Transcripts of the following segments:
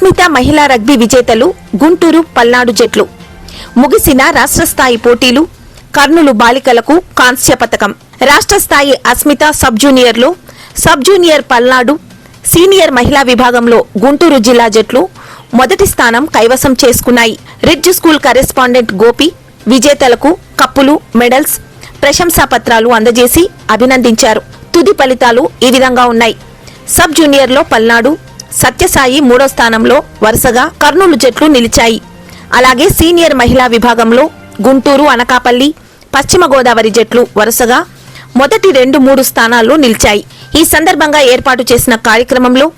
అస్మిత మహిళా రగ్బీ విజేతలు గుంటూరు పల్నాడు జట్లు. ముగిసిన రాష్ట్ర స్థాయి పోటీలు. కర్నూలు బాలికలకు కాంస్య పతకం. రాష్ట్ర స్థాయి అస్మిత సబ్ జూనియర్లో సబ్ జూనియర్ పల్నాడు, సీనియర్ మహిళా విభాగంలో గుంటూరు జిల్లా జట్లు మొదటి స్థానం కైవసం చేసుకున్నాయి. రిడ్జ్ స్కూల్ కరెస్పాండెంట్ గోపి విజేతలకు కప్పులు, మెడల్స్, ప్రశంసా పత్రాలు అందజేసి అభినందించారు. తుది ఫలితాలు ఈ విధంగా ఉన్నాయి. సబ్ జూనియర్లో పల్నాడు, సత్యసాయి మూడో స్థానంలో వరుసగా కర్నూలు జట్లు నిలిచాయి. అలాగే సీనియర్ మహిళా విభాగంలో గుంటూరు, అనకాపల్లి, పశ్చిమ గోదావరి జట్లు వరుసగా మొదటి 2-3 స్థానాల్లో నిలిచాయి. ఈ సందర్భంగా ఏర్పాటు చేసిన కార్యక్రమంలో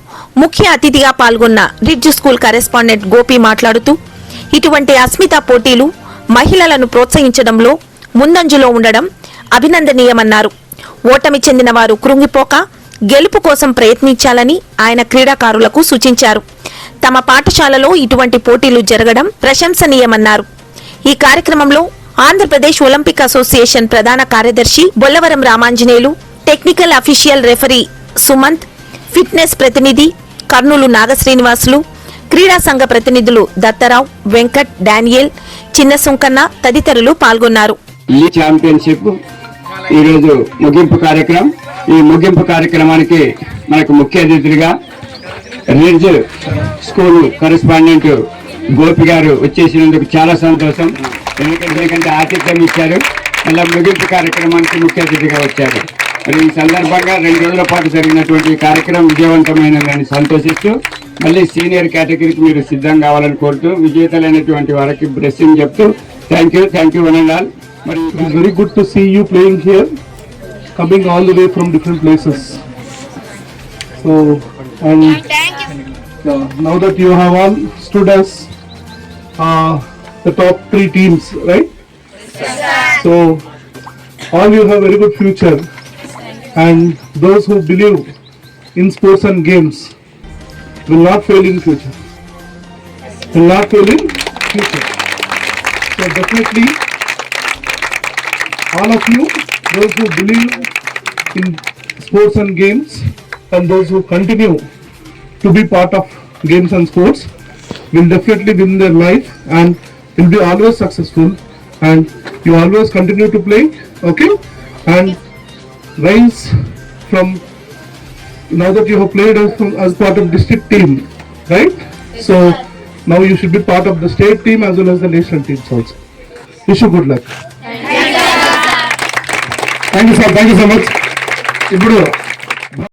ముఖ్య అతిథిగా పాల్గొన్న రిడ్జ్ స్కూల్ కరెస్పాండెంట్ గోపి మాట్లాడుతూ, ఇటువంటి అస్మిత పోటీలు మహిళలను ప్రోత్సహించడంలో ముందంజలో ఉండడం అభినందనీయమన్నారు. ఓటమి చెందిన వారు కృంగిపోక గెలుపు కోసం ప్రయత్నించాలని ఆయన క్రీడాకారులకు సూచించారు. తమ పాఠశాలలో ఇటువంటి పోటీలు జరగడం ప్రశంసనీయమన్నారు. ఈ కార్యక్రమంలో ఆంధ్రప్రదేశ్ ఒలింపిక్ అసోసియేషన్ ప్రధాన కార్యదర్శి Bollavaram Ramanjaneyulu, technical official referee Sumanth, fitness ప్రతినిధి కర్నూలు నాగశ్రీనివాసులు, క్రీడా సంఘ ప్రతినిధులు దత్తరావు, వెంకట్, డానియల్, చిన్న సుంకన్న తదితరులు పాల్గొన్నారు. ఈ ఛాంపియన్షిప్ ఈరోజు ముగింపు కార్యక్రమం. ఈ ముగింపు కార్యక్రమానికి మనకు ముఖ్య అతిథిగా రిడ్జ్ స్కూల్ కరెస్పాండెంట్ గోపి గారు వచ్చేసినందుకు చాలా సంతోషం. ఎందుకంటే ఆతిథ్యం ఇచ్చారు. మళ్ళీ ముగింపు కార్యక్రమానికి ముఖ్య అతిథిగా వచ్చారు. మరి ఈ సందర్భంగా 2 రోజుల పాటు జరిగినటువంటి కార్యక్రమం విజయవంతమైనదని సంతోషిస్తూ మళ్ళీ సీనియర్ కేటగిరీకి మీరు సిద్ధం కావాలని కోరుతూ విజేతలైనటువంటి వారికి బ్లెస్సింగ్ చెప్తూ thank you one and all. It is very good to see you playing here, coming all the way from different places. So, and now that you have all stood as the top 3 teams, right? So, all you have very good future, and those who believe in sports and games will not fail in future. Will not fail in future. So definitely, all of you, those who believe in sports and games and those who continue to be part of games and sports will definitely win their life and will be always successful, and you always continue to play, okay, and rise from, now that you have played as part of district team, right? So now you should be part of the state team as well as the national teams also. Wish you good luck. Thank you so much. ఇప్పుడు